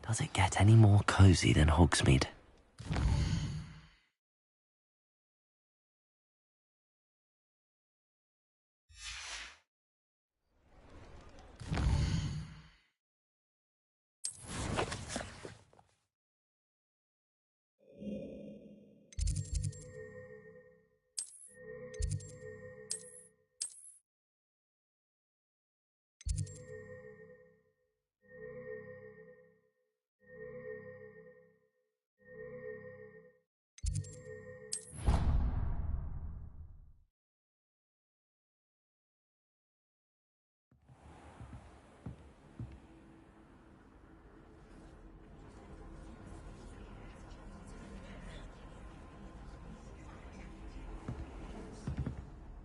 Does it get any more cozy than Hogsmeade?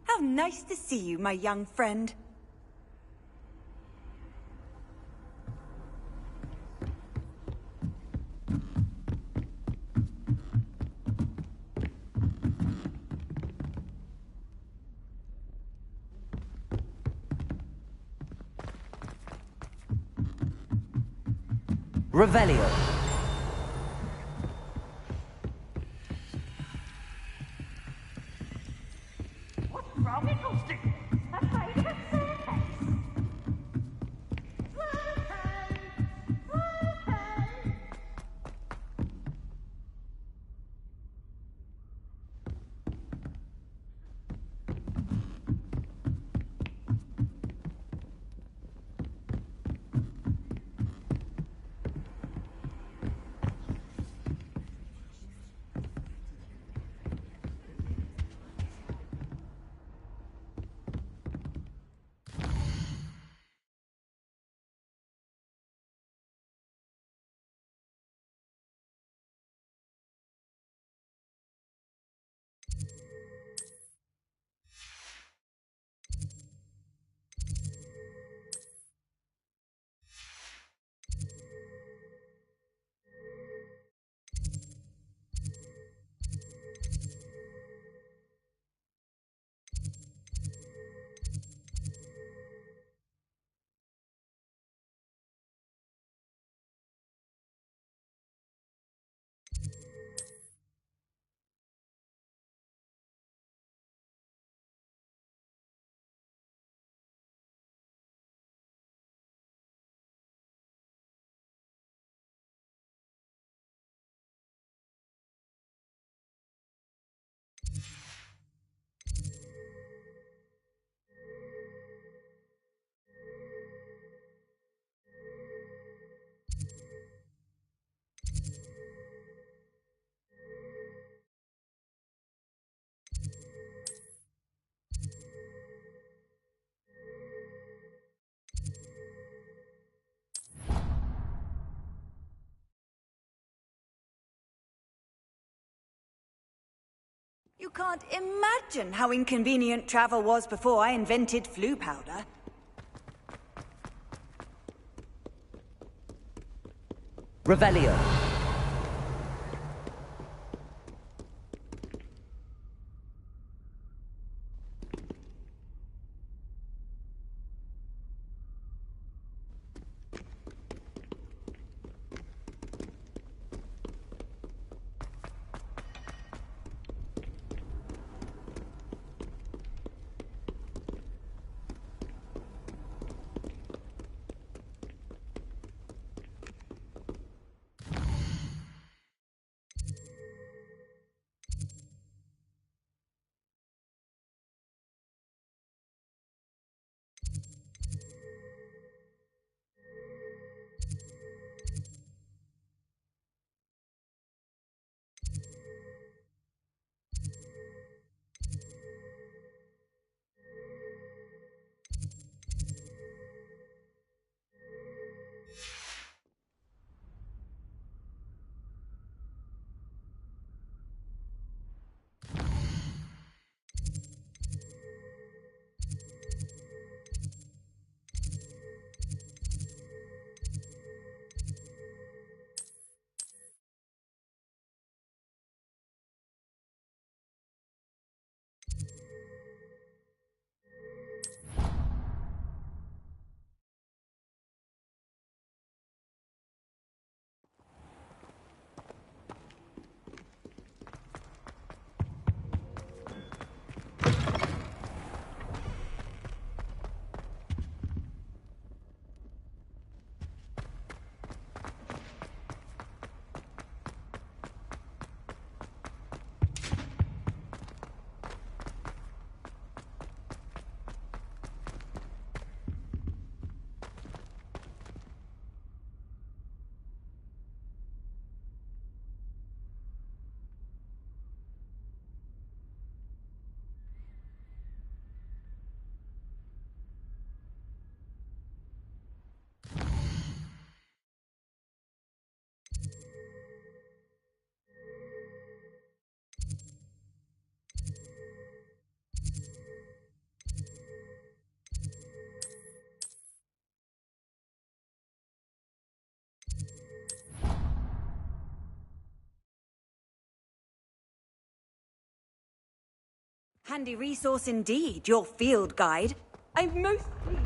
How nice to see you, my young friend. Revelio. What's wrong, Eccleston? Afraid of a circus? You can't imagine how inconvenient travel was before I invented flu powder. Revelio. Handy resource indeed, your field guide. I'm most pleased.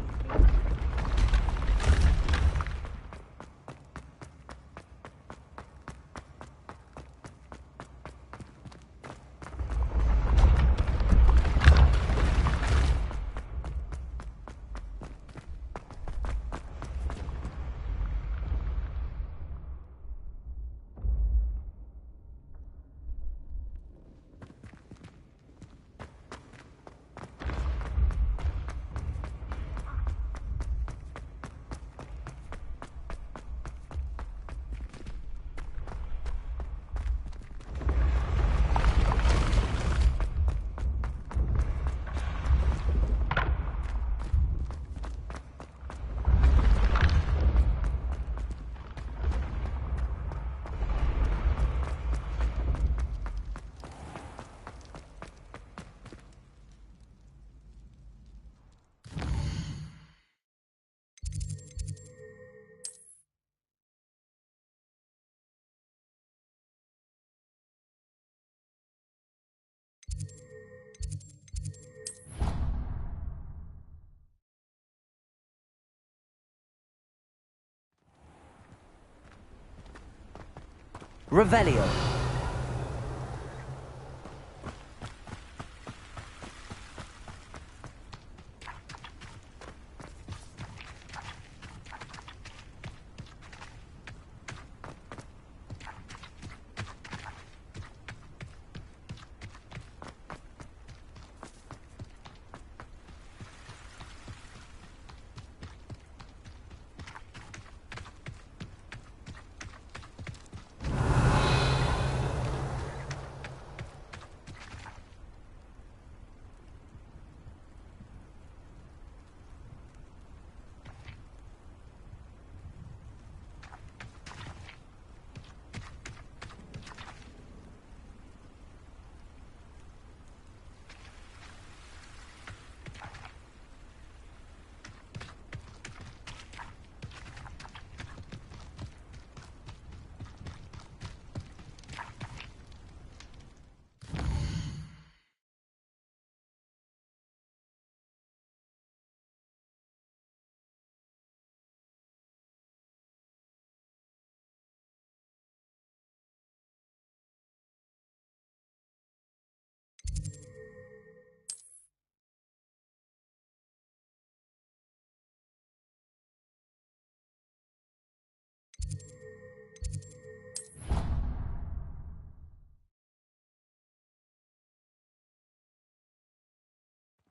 Revelio.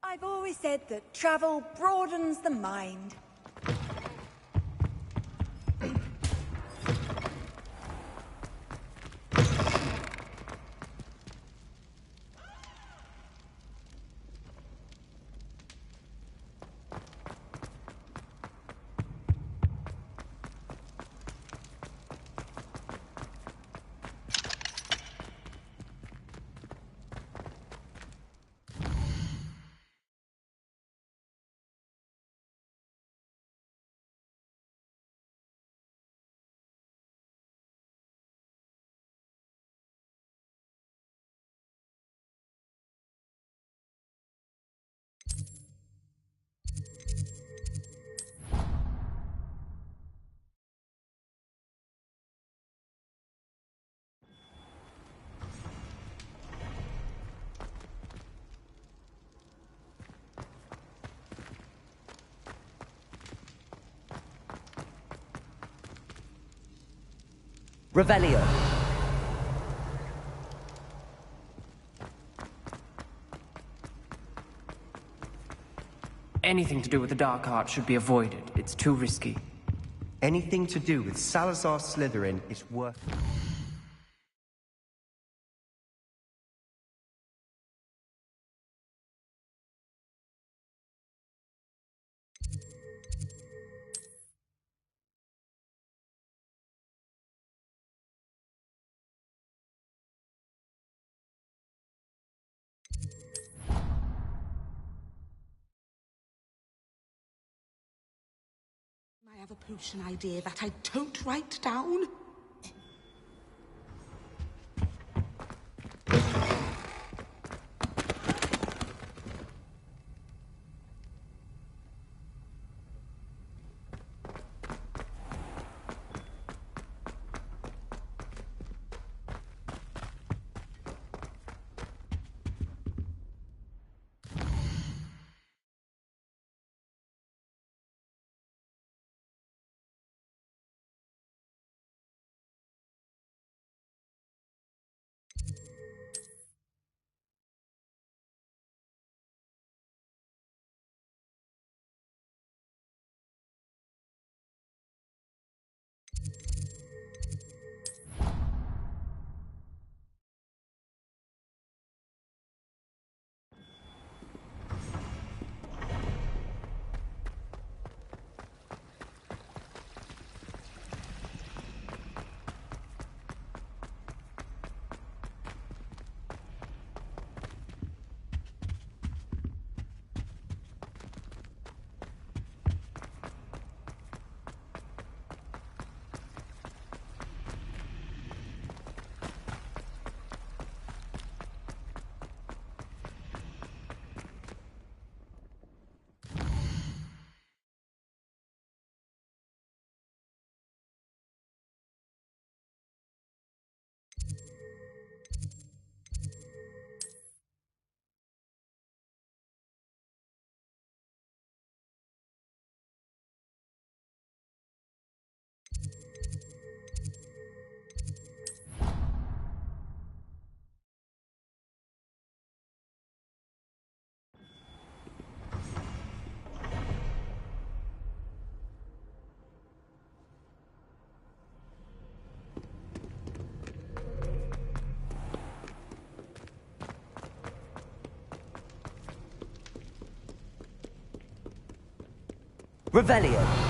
I've always said that travel broadens the mind. Revelio. Anything to do with the Dark Art should be avoided. It's too risky. Anything to do with Salazar Slytherin is worth it. I have a potion idea that I don't write down. Revelio.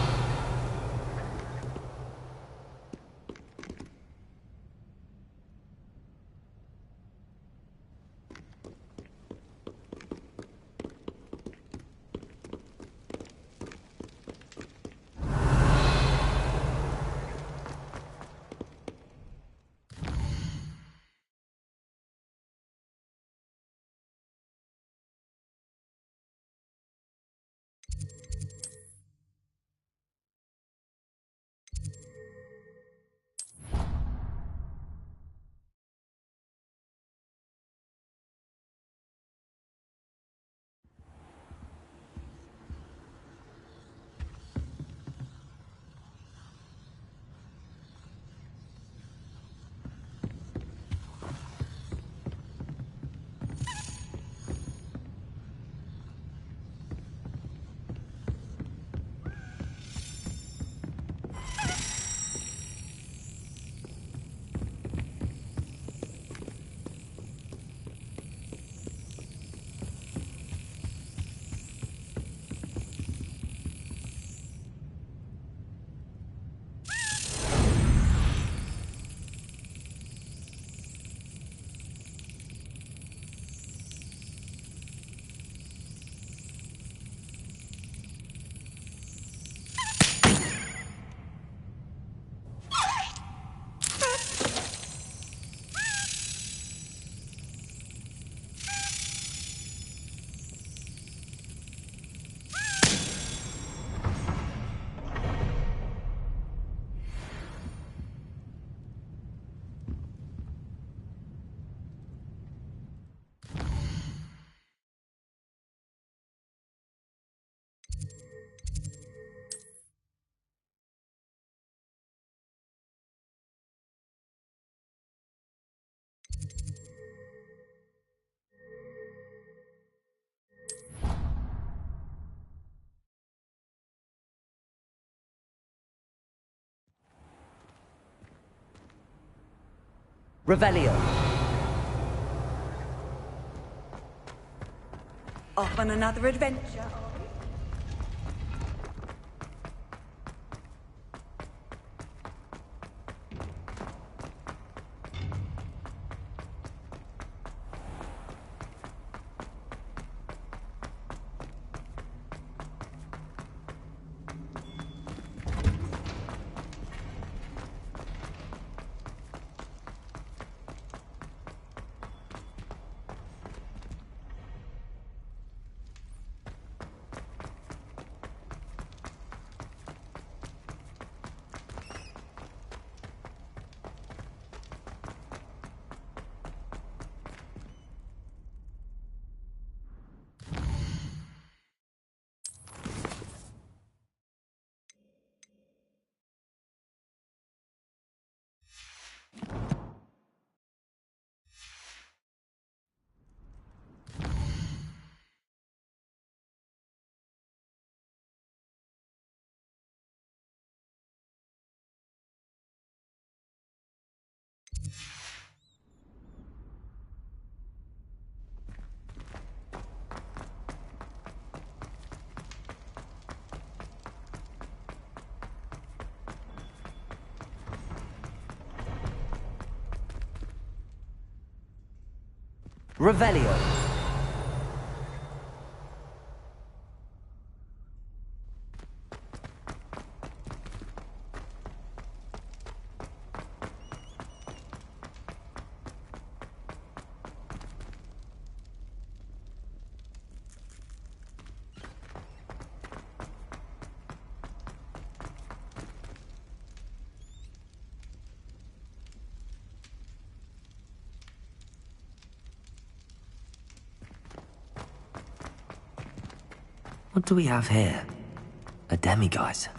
Revelio. Off on another adventure. Revelio. What do we have here? A demiguise.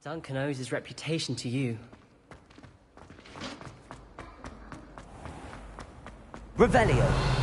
Duncan owes his reputation to you. Revelio.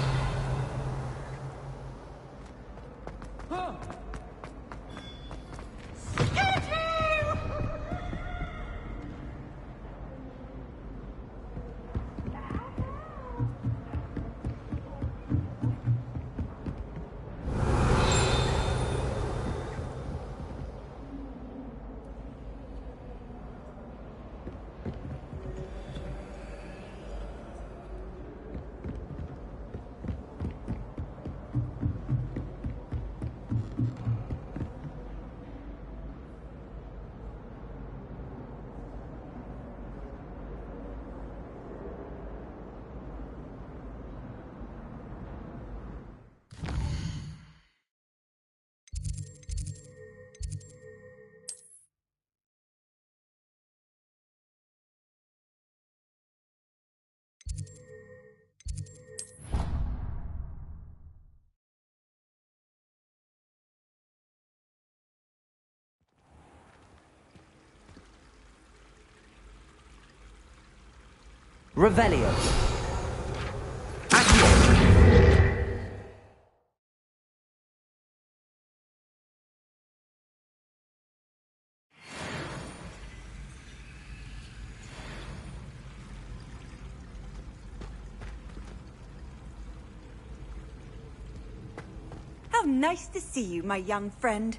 Revelio. How nice to see you, my young friend.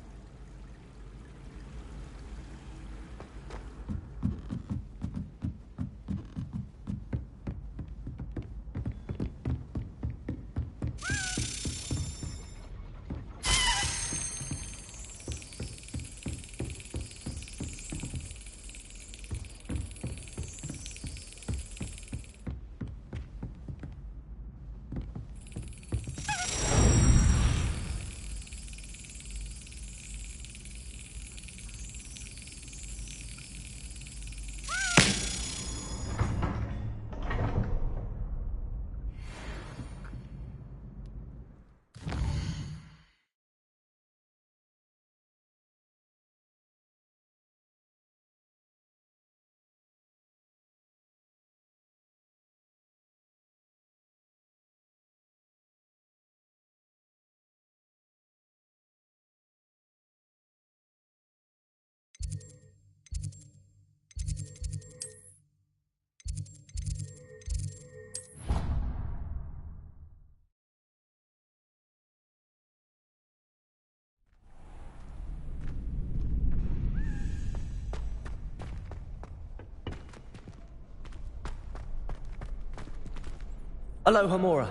Aloha Mora.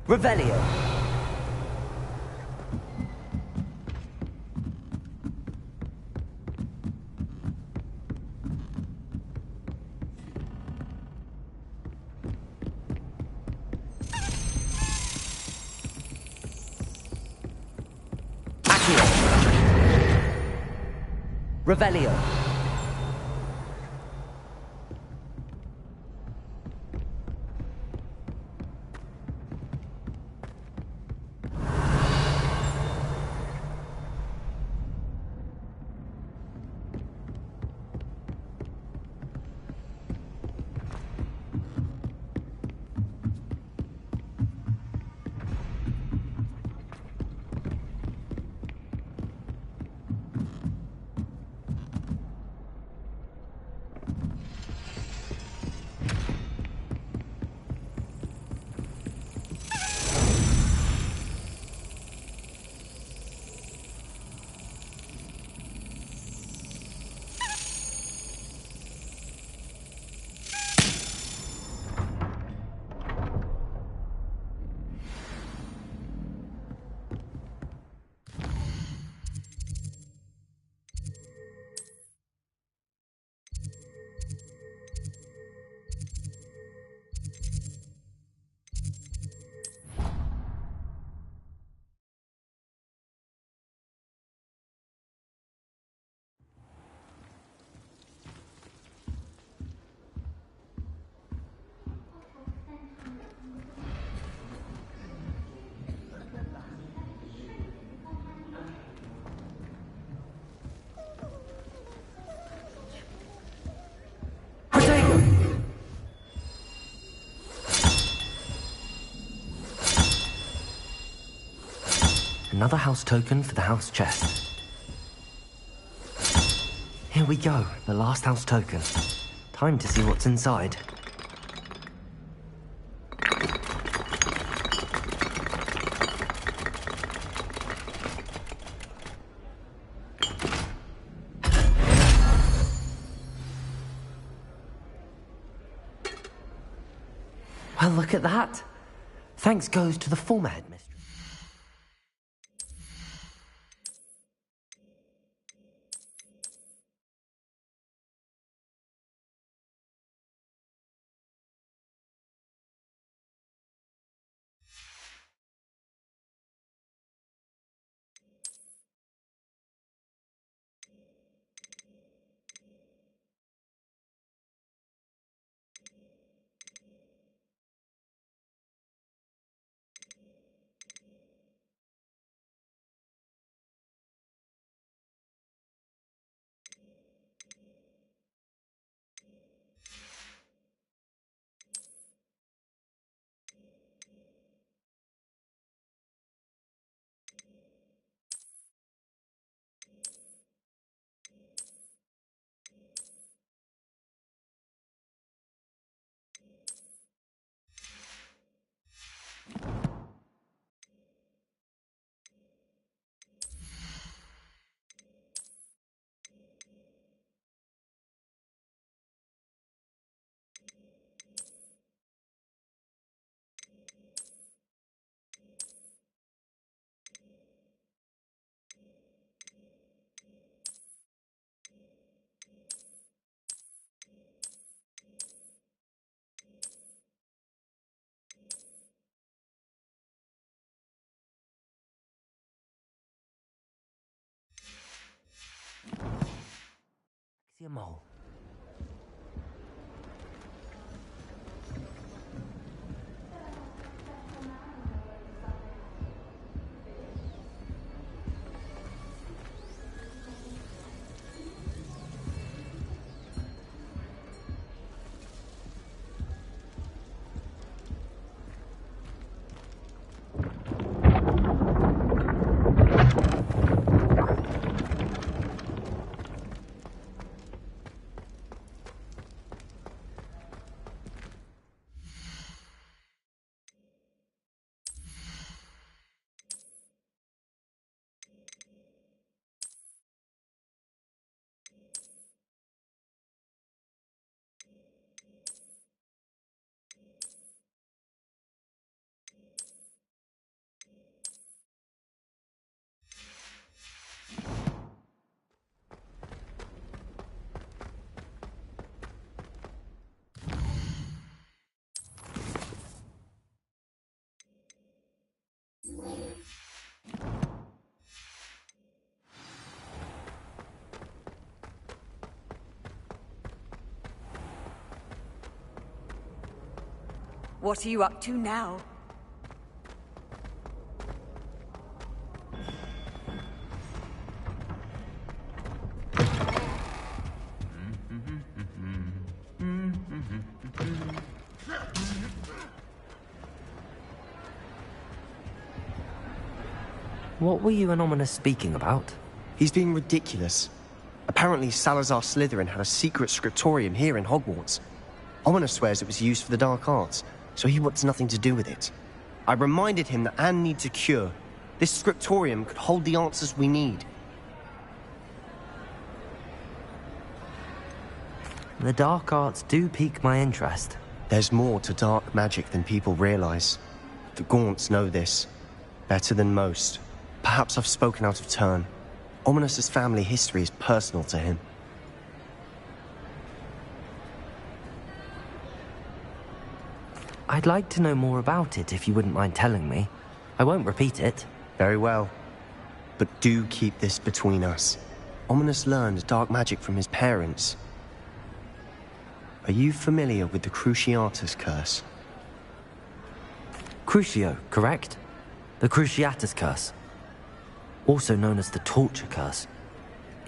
Revelio. Revelio. Another house token for the house chest. Here we go, the last house token. Time to see what's inside. Well, look at that. Thanks goes to the former headmistress. See a mole. What are you up to now? What were you and Ominis speaking about? He's being ridiculous. Apparently Salazar Slytherin had a secret scriptorium here in Hogwarts. Ominis swears it was used for the dark arts, so he wants nothing to do with it. I reminded him that Anne needs a cure. This scriptorium could hold the answers we need. The dark arts do pique my interest. There's more to dark magic than people realize. The Gaunts know this. Better than most. Perhaps I've spoken out of turn. Ominis' family history is personal to him. I'd like to know more about it if you wouldn't mind telling me. I won't repeat it. Very well. But do keep this between us. Ominis learned dark magic from his parents. Are you familiar with the Cruciatus Curse? Crucio, correct? The Cruciatus Curse. Also known as the Torture Curse.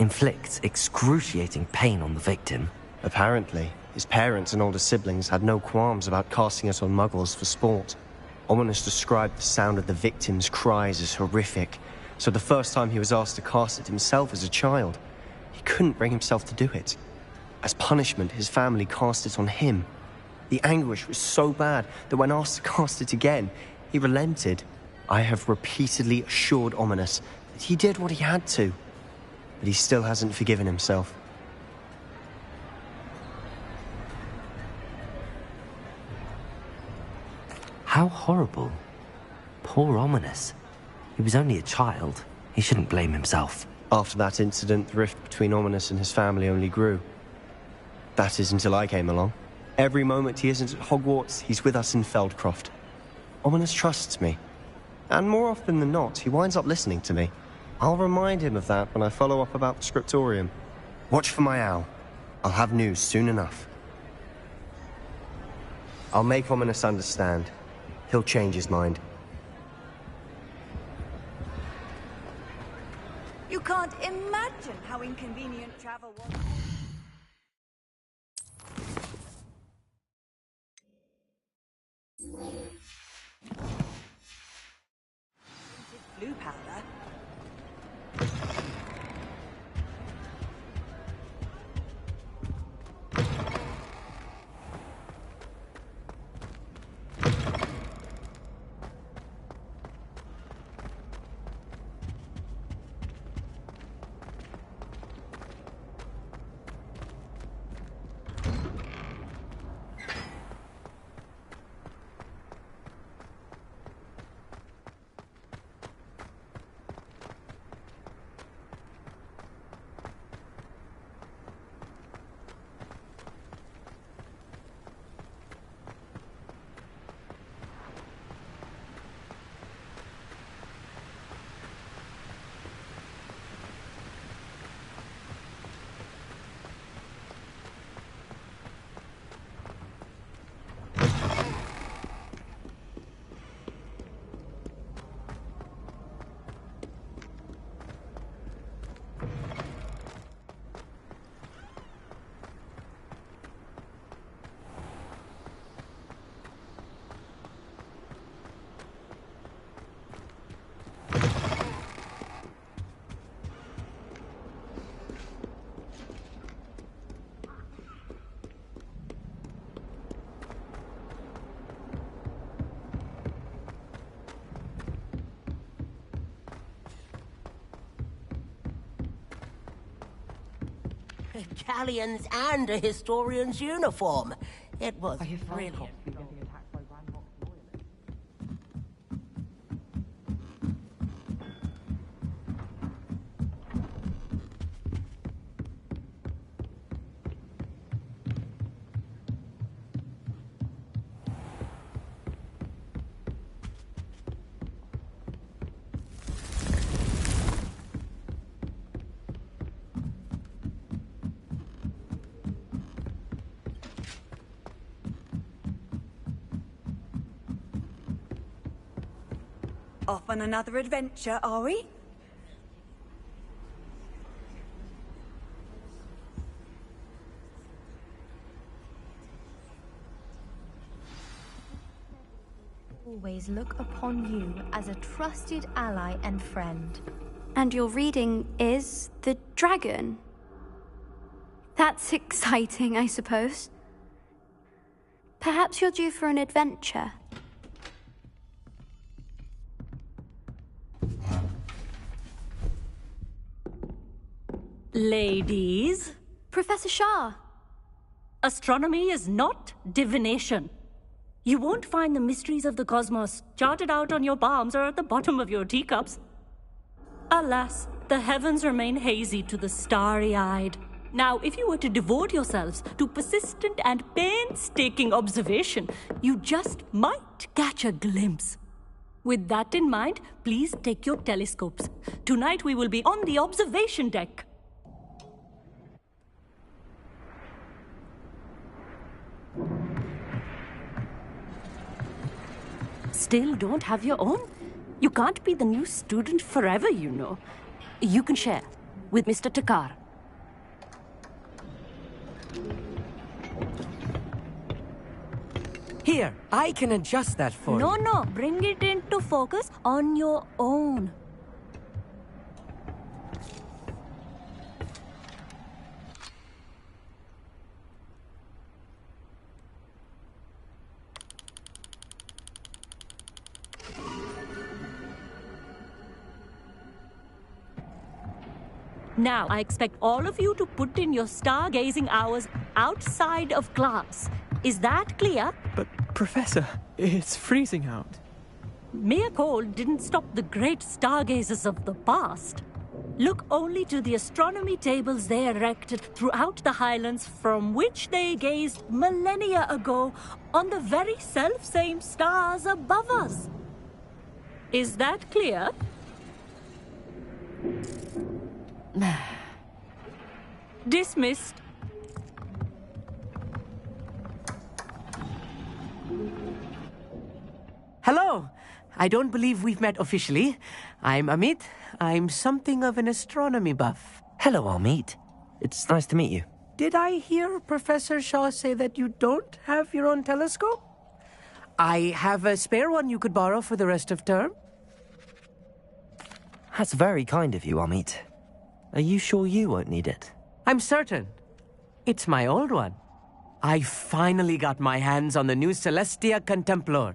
Inflicts excruciating pain on the victim. Apparently, his parents and older siblings had no qualms about casting it on muggles for sport. Ominis described the sound of the victim's cries as horrific, So the first time he was asked to cast it himself as a child, he couldn't bring himself to do it. As punishment, his family cast it on him. The anguish was so bad that when asked to cast it again, he relented. I have repeatedly assured Ominis that he did what he had to, but he still hasn't forgiven himself. How horrible. Poor Ominis. He was only a child. He shouldn't blame himself. After that incident, the rift between Ominis and his family only grew. That is until I came along. Every moment he isn't at Hogwarts, he's with us in Feldcroft. Ominis trusts me. And more often than not, he winds up listening to me. I'll remind him of that when I follow up about the scriptorium. Watch for my owl. I'll have news soon enough. I'll make Ominis understand. He'll change his mind. You can't imagine how inconvenient travel was. Blue powder. Galleons and a historian's uniform. It was brilliant. Off on another adventure, are we? Always look upon you as a trusted ally and friend. And your reading is the dragon? That's exciting, I suppose. Perhaps you're due for an adventure. Ladies, Professor Shah. astronomy is not divination. You won't find the mysteries of the cosmos charted out on your palms or at the bottom of your teacups. Alas, the heavens remain hazy to the starry-eyed. Now, if you were to devote yourselves to persistent and painstaking observation, you just might catch a glimpse. With that in mind, please take your telescopes. Tonight we will be on the observation deck. Still don't have your own? You can't be the new student forever, you know. You can share with Mr. Takar. Here, I can adjust that for you. No, bring it into focus on your own. Now, I expect all of you to put in your stargazing hours outside of class. Is that clear? But, Professor, it's freezing out. Mere cold didn't stop the great stargazers of the past. Look only to the astronomy tables they erected throughout the Highlands from which they gazed millennia ago on the very self-same stars above us. Is that clear? Dismissed. Hello. I don't believe we've met officially. I'm Amit. I'm something of an astronomy buff. Hello, Amit. It's nice to meet you. Did I hear Professor Shaw say that you don't have your own telescope? I have a spare one you could borrow for the rest of term. That's very kind of you, Amit. Are you sure you won't need it? I'm certain. It's my old one. I finally got my hands on the new Celestia Contemplar.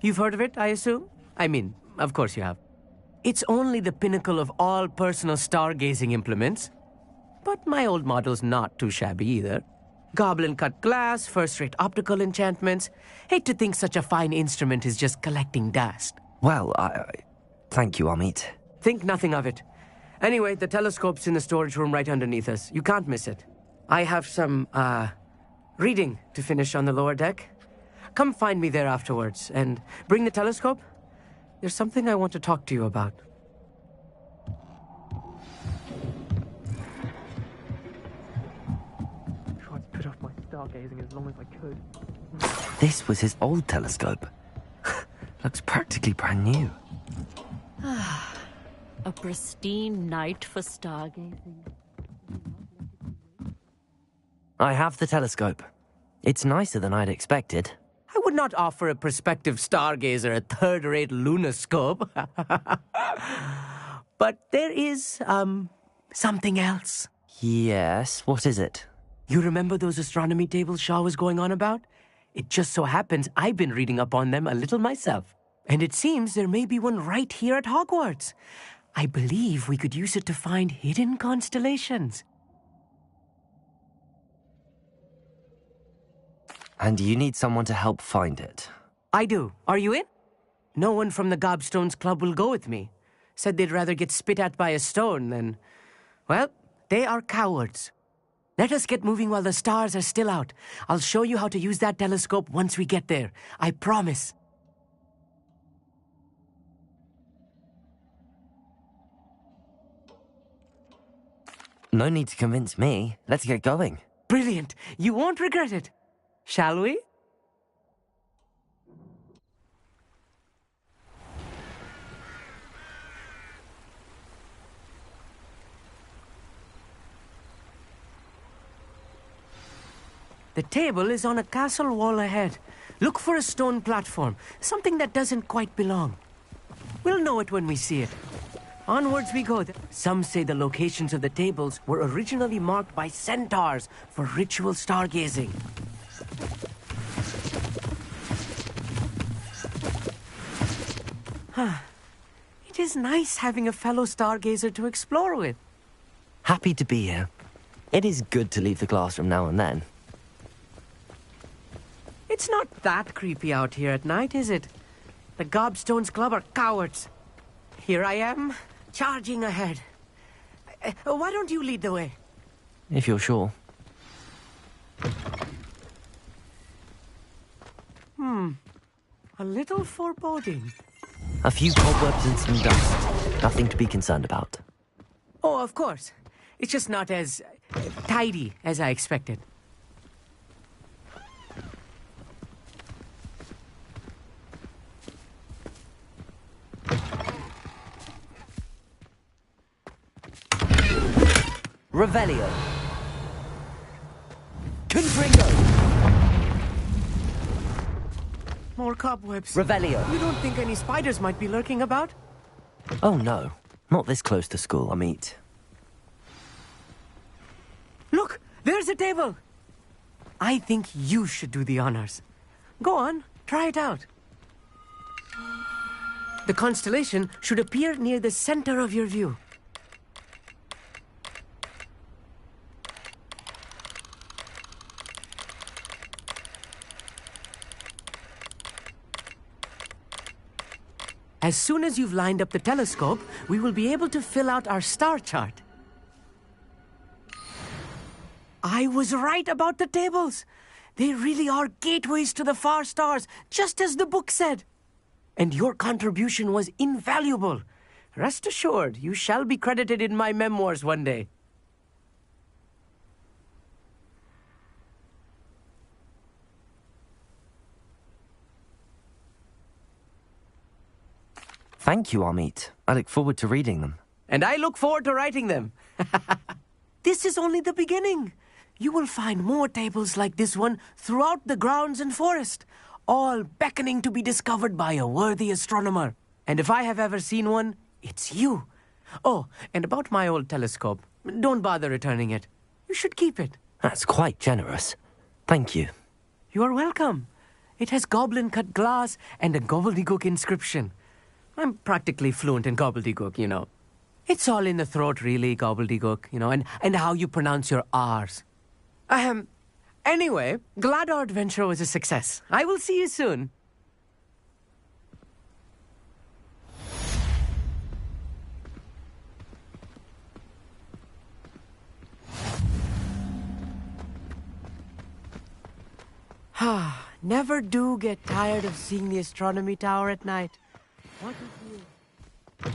You've heard of it, I assume? I mean, of course you have. It's only the pinnacle of all personal stargazing implements. But my old model's not too shabby either. Goblin-cut glass, first-rate optical enchantments. Hate to think such a fine instrument is just collecting dust. Well, thank you, Amit. Think nothing of it. Anyway, the telescope's in the storage room right underneath us. You can't miss it. I have some, reading to finish on the lower deck. Come find me there afterwards, and bring the telescope. There's something I want to talk to you about. I tried to put off my stargazing as long as I could. This was his old telescope. Looks practically brand new. A pristine night for stargazing. I have the telescope. It's nicer than I'd expected. I would not offer a prospective stargazer a third-rate lunoscope. But there is, something else. Yes, what is it? You remember those astronomy tables Shaw was going on about? It just so happens I've been reading up on them a little myself. And it seems there may be one right here at Hogwarts. I believe we could use it to find hidden constellations. And you need someone to help find it. I do. Are you in? No one from the Gobstones Club will go with me. Said they'd rather get spit at by a stone than... Well, they are cowards. Let us get moving while the stars are still out. I'll show you how to use that telescope once we get there. I promise. No need to convince me. Let's get going. Brilliant. You won't regret it. Shall we? The table is on a castle wall ahead. Look for a stone platform, something that doesn't quite belong. We'll know it when we see it. Onwards we go. Some say the locations of the tables were originally marked by centaurs for ritual stargazing. It is nice having a fellow stargazer to explore with. Happy to be here. It is good to leave the classroom now and then. It's not that creepy out here at night, is it? The Gobstones Club are cowards. Here I am, charging ahead. Why don't you lead the way? If you're sure. A little foreboding. A few cobwebs and some dust. Nothing to be concerned about. Oh, of course. It's just not as tidy as I expected. Revelio. Confringo. More cobwebs. Revelio. You don't think any spiders might be lurking about? Oh no, not this close to school, Amit. Look, there's a table. I think you should do the honors. Go on, try it out. The constellation should appear near the center of your view. As soon as you've lined up the telescope, we will be able to fill out our star chart. I was right about the tables. They really are gateways to the far stars, just as the book said. And your contribution was invaluable. Rest assured, you shall be credited in my memoirs one day. Thank you, Amit. I look forward to reading them. And I look forward to writing them. This is only the beginning. You will find more tables like this one throughout the grounds and forest, all beckoning to be discovered by a worthy astronomer. And if I have ever seen one, it's you. Oh, and about my old telescope, don't bother returning it. You should keep it. That's quite generous. Thank you. You are welcome. It has goblin-cut glass and a gobbledygook inscription. I'm practically fluent in gobbledygook, you know. It's all in the throat, really, gobbledygook, you know, and how you pronounce your R's. Anyway, glad our adventure was a success. I will see you soon. Never do get tired of seeing the astronomy tower at night. What is you?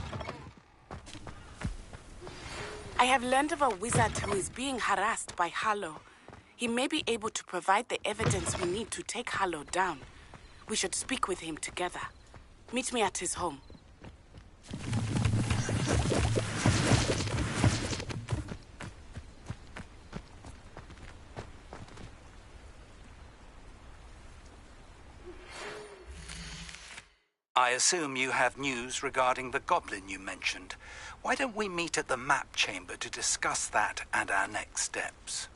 I have learned of a wizard who is being harassed by Harlow. He may be able to provide the evidence we need to take Harlow down. We should speak with him together. Meet me at his home. I assume you have news regarding the goblin you mentioned. Why don't we meet at the map chamber to discuss that and our next steps?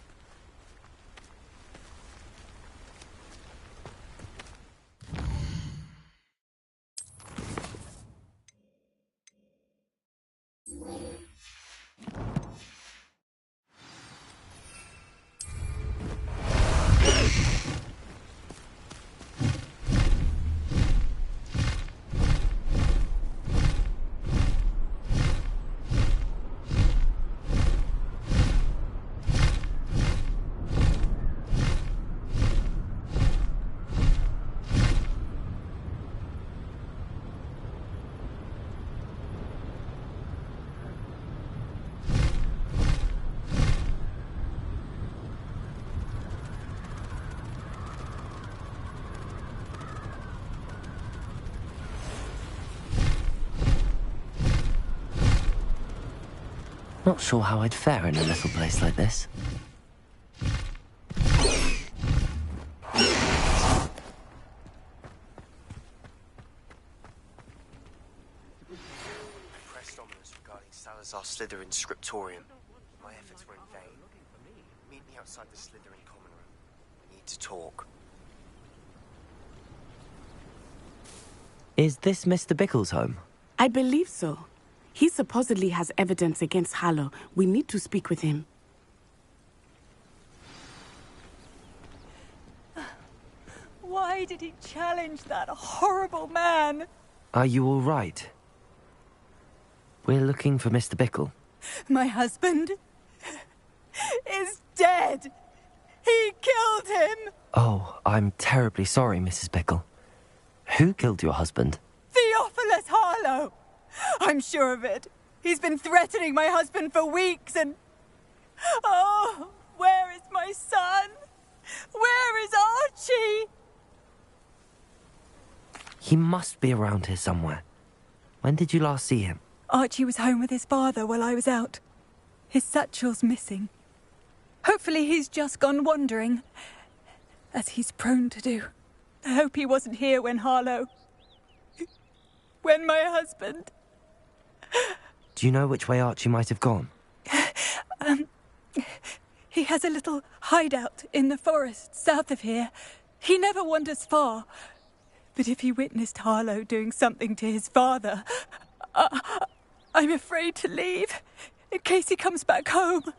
Not sure how I'd fare in a little place like this. Pressed ominous regarding Salazar Slytherin's scriptorium. My efforts were in vain. Meet me outside the Slytherin common room. We need to talk. Is this Mr. Bickle's home? I believe so. He supposedly has evidence against Harlow. We need to speak with him. Why did he challenge that horrible man? Are you all right? We're looking for Mr. Bickle. My husband is dead. He killed him. Oh, I'm terribly sorry, Mrs. Bickle. Who killed your husband? Theophilus Harlow. I'm sure of it. He's been threatening my husband for weeks and... Oh, where is my son? Where is Archie? He must be around here somewhere. When did you last see him? Archie was home with his father while I was out. His satchel's missing. Hopefully he's just gone wandering, as he's prone to do. I hope he wasn't here when Harlow... when my husband... Do you know which way Archie might have gone? He has a little hideout in the forest south of here. He never wanders far. But if he witnessed Harlow doing something to his father, I'm afraid to leave, in case he comes back home.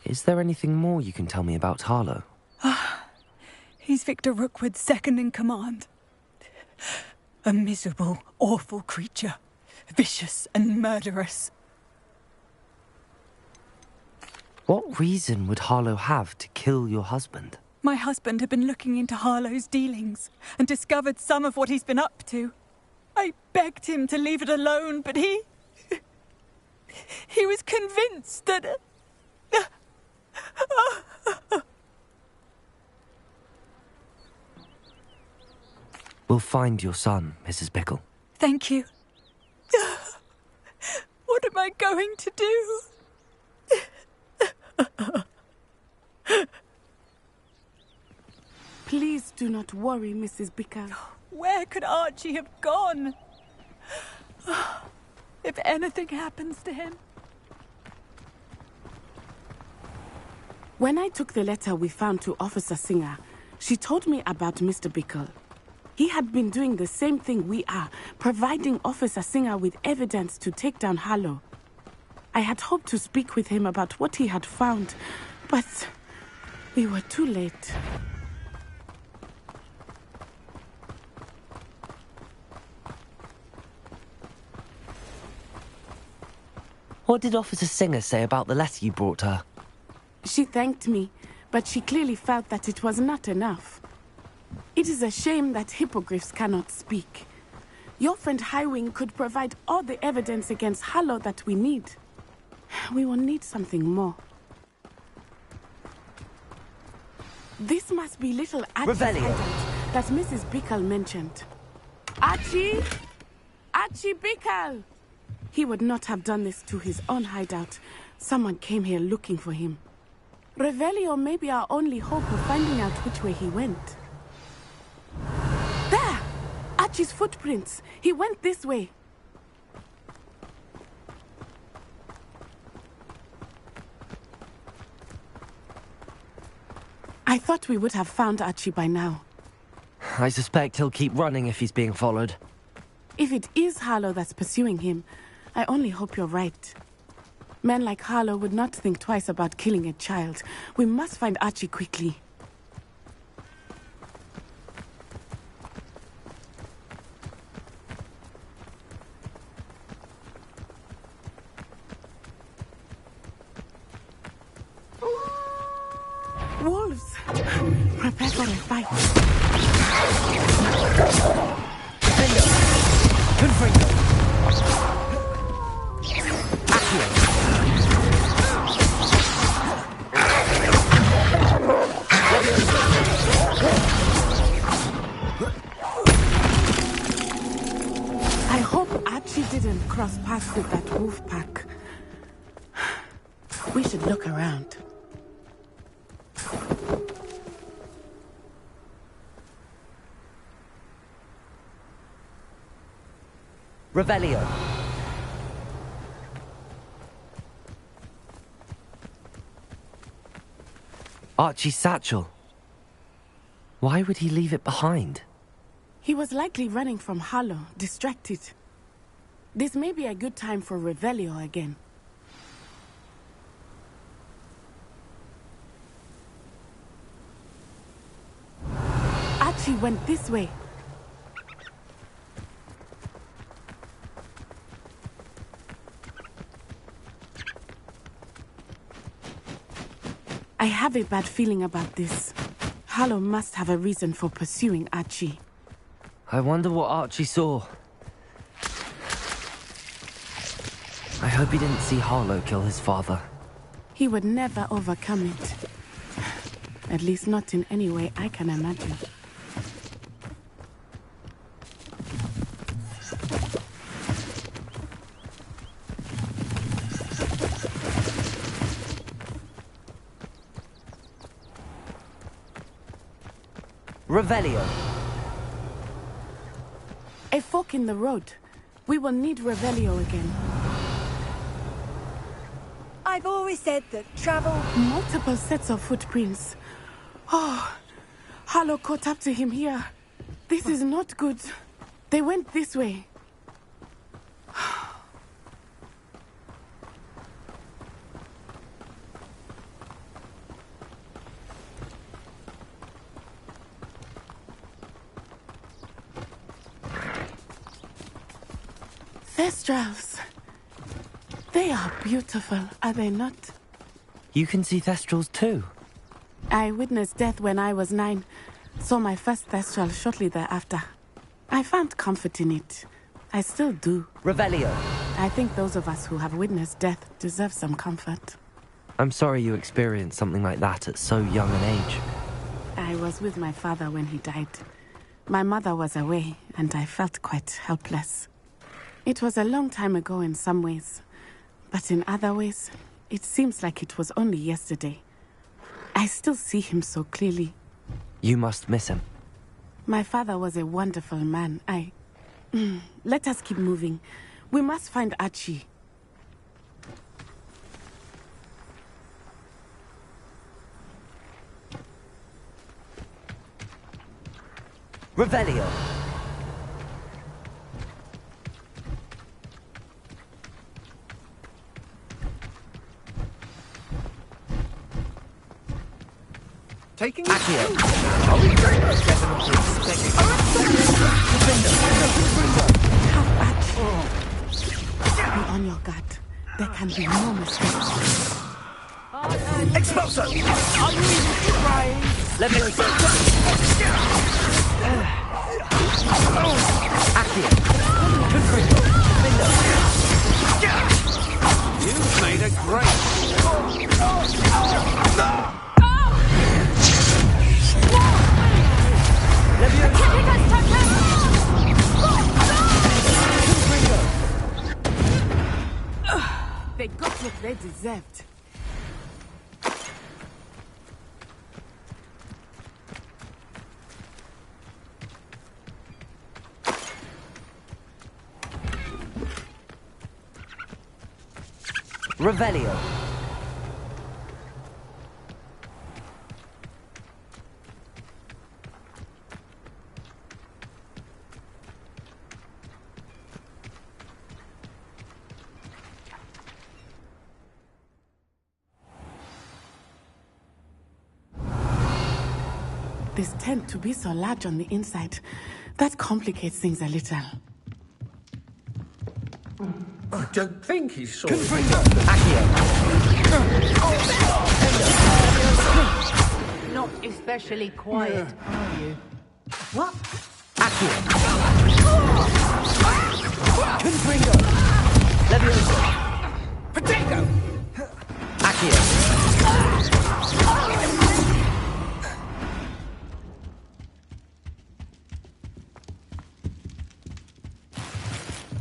Is there anything more you can tell me about Harlow? He's Victor Rookwood's second in command. A miserable, awful creature. Vicious and murderous. What reason would Harlow have to kill your husband? My husband had been looking into Harlow's dealings and discovered some of what he's been up to. I begged him to leave it alone, but he was convinced that... We'll find your son, Mrs. Bickle. Thank you. What am I going to do? Please do not worry, Mrs. Bickle. Where could Archie have gone? If anything happens to him... When I took the letter we found to Officer Singer, she told me about Mr. Bickle. He had been doing the same thing we are, providing Officer Singer with evidence to take down Harlow. I had hoped to speak with him about what he had found, but we were too late. What did Officer Singer say about the letter you brought her? She thanked me, but she clearly felt that it was not enough. It is a shame that hippogriffs cannot speak. Your friend Highwing could provide all the evidence against Harlow that we need. We will need something more. This must be little Archie's hideout that Mrs. Bickle mentioned. Archie! Archie Bickle! He would not have done this to his own hideout. Someone came here looking for him. Revelio may be our only hope of finding out which way he went. There! Archie's footprints. He went this way. I thought we would have found Archie by now. I suspect he'll keep running if he's being followed. If it is Harlow that's pursuing him, I only hope you're right. Men like Harlow would not think twice about killing a child. We must find Archie quickly. Wolves! Prepare for a fight. Confringo! I hope Archie didn't cross paths with that wolf pack. We should look around. Revelio. Archie's satchel. Why would he leave it behind? He was likely running from Harlow, distracted. This may be a good time for Revelio again. Archie went this way. I have a bad feeling about this. Harlow must have a reason for pursuing Archie. I wonder what Archie saw. I hope he didn't see Harlow kill his father. He would never overcome it. At least not in any way I can imagine. Revelio. A fork in the road. We will need Revelio again. I've always said that travel... Multiple sets of footprints. Oh, Harlow caught up to him here. This is not good. They went this way. Thestrals. They are beautiful, are they not? You can see Thestrals too. I witnessed death when I was 9. Saw my first Thestral shortly thereafter. I found comfort in it. I still do. Revelio. I think those of us who have witnessed death deserve some comfort. I'm sorry you experienced something like that at so young an age. I was with my father when he died. My mother was away, and I felt quite helpless. It was a long time ago in some ways, but in other ways, it seems like it was only yesterday. I still see him so clearly. You must miss him. My father was a wonderful man. Let us keep moving. We must find Archie. Revelio. Taking Accio. Are we definitely Be on your guard. There can be no mistake. Expulso! Are you even trying? Let me Accio. You've made a great... They got what they deserved. Revelio. This tent to be so large on the inside, that complicates things a little. I don't think he saw Not especially quiet, are you? What? Accio. Confringo. Levioso. Potato! Accio.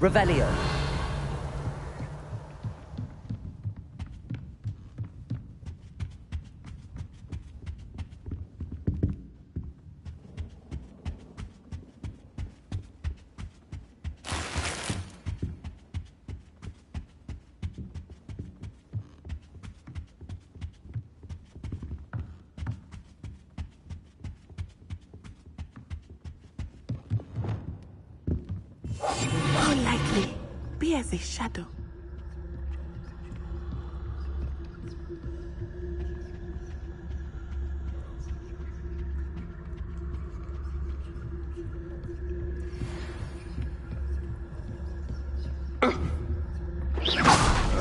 Revelio. More likely, be as a shadow.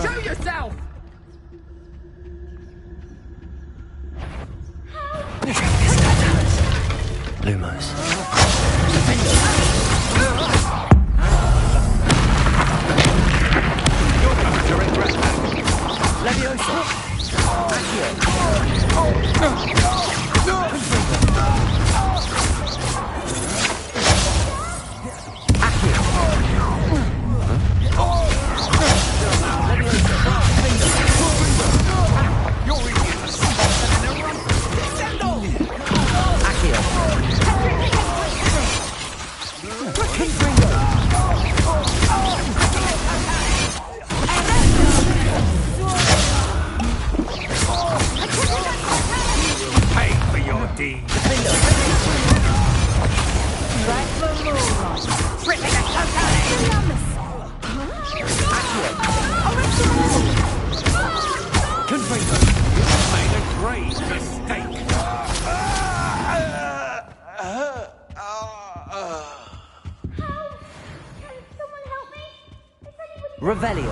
Show yourself! Lumos. Levioso. Accio. Revelio.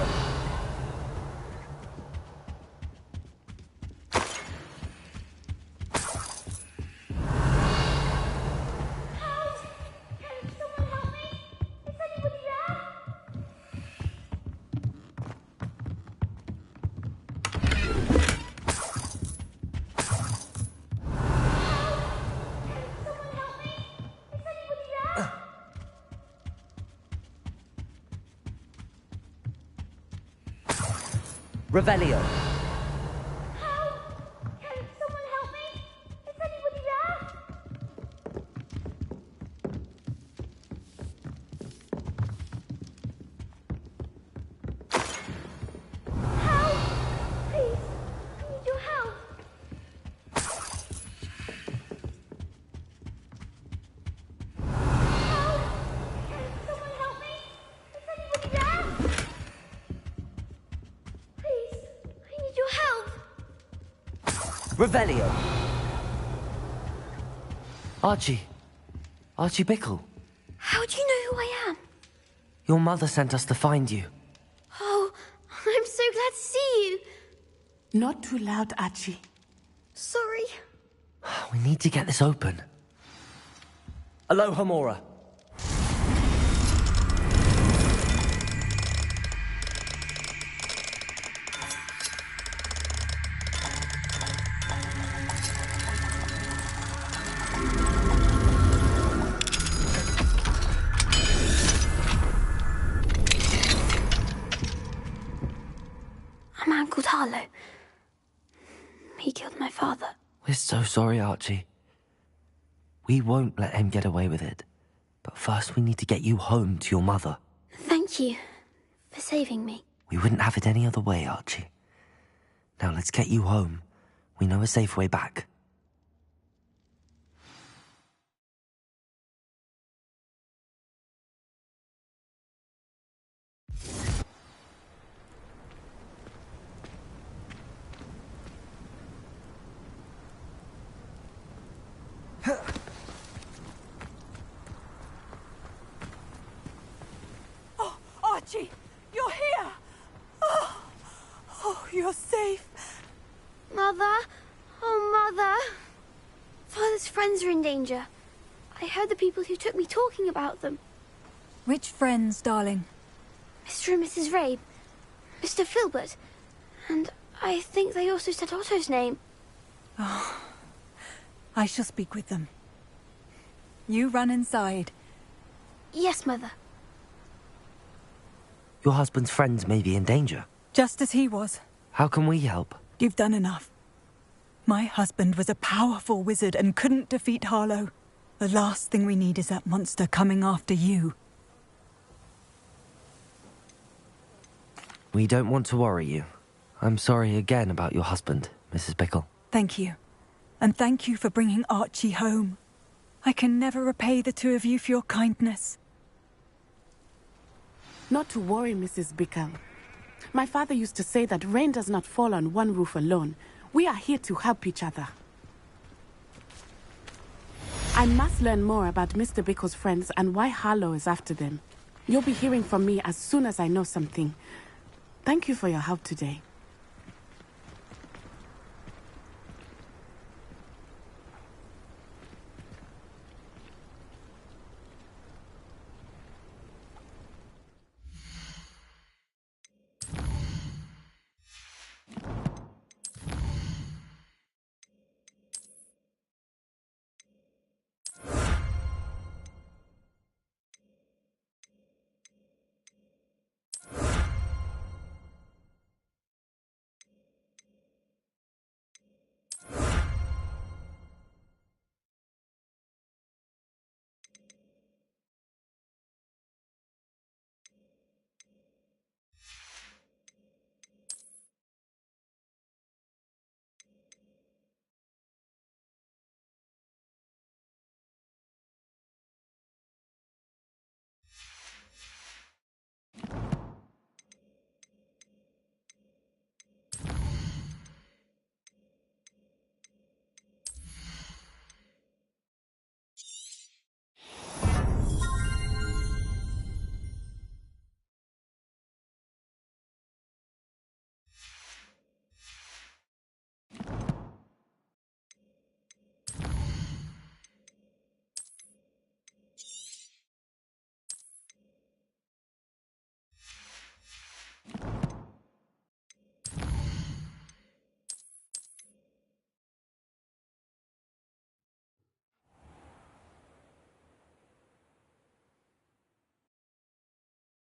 Revelio. Revelio. Archie. Archie Bickle. How do you know who I am? Your mother sent us to find you. Oh, I'm so glad to see you. Not too loud, Archie. Sorry. We need to get this open. Alohomora. A man called Harlow. He killed my father. We're so sorry, Archie. We won't let him get away with it. But first we need to get you home to your mother. Thank you for saving me. We wouldn't have it any other way, Archie. Now let's get you home. We know a safe way back. Oh, Archie, you're here! Oh, you're safe. Mother? Oh, Mother. Father's friends are in danger. I heard the people who took me talking about them. Which friends, darling? Mr. and Mrs. Rabe, Mr. Filbert, and I think they also said Otto's name. Oh, I shall speak with them. You run inside. Yes, Mother. Your husband's friends may be in danger. Just as he was. How can we help? You've done enough. My husband was a powerful wizard and couldn't defeat Harlow. The last thing we need is that monster coming after you. We don't want to worry you. I'm sorry again about your husband, Mrs. Bickle. Thank you. And thank you for bringing Archie home. I can never repay the two of you for your kindness. Not to worry, Mrs. Bickle. My father used to say that rain does not fall on one roof alone. We are here to help each other. I must learn more about Mr. Bickle's friends and why Harlow is after them. You'll be hearing from me as soon as I know something. Thank you for your help today.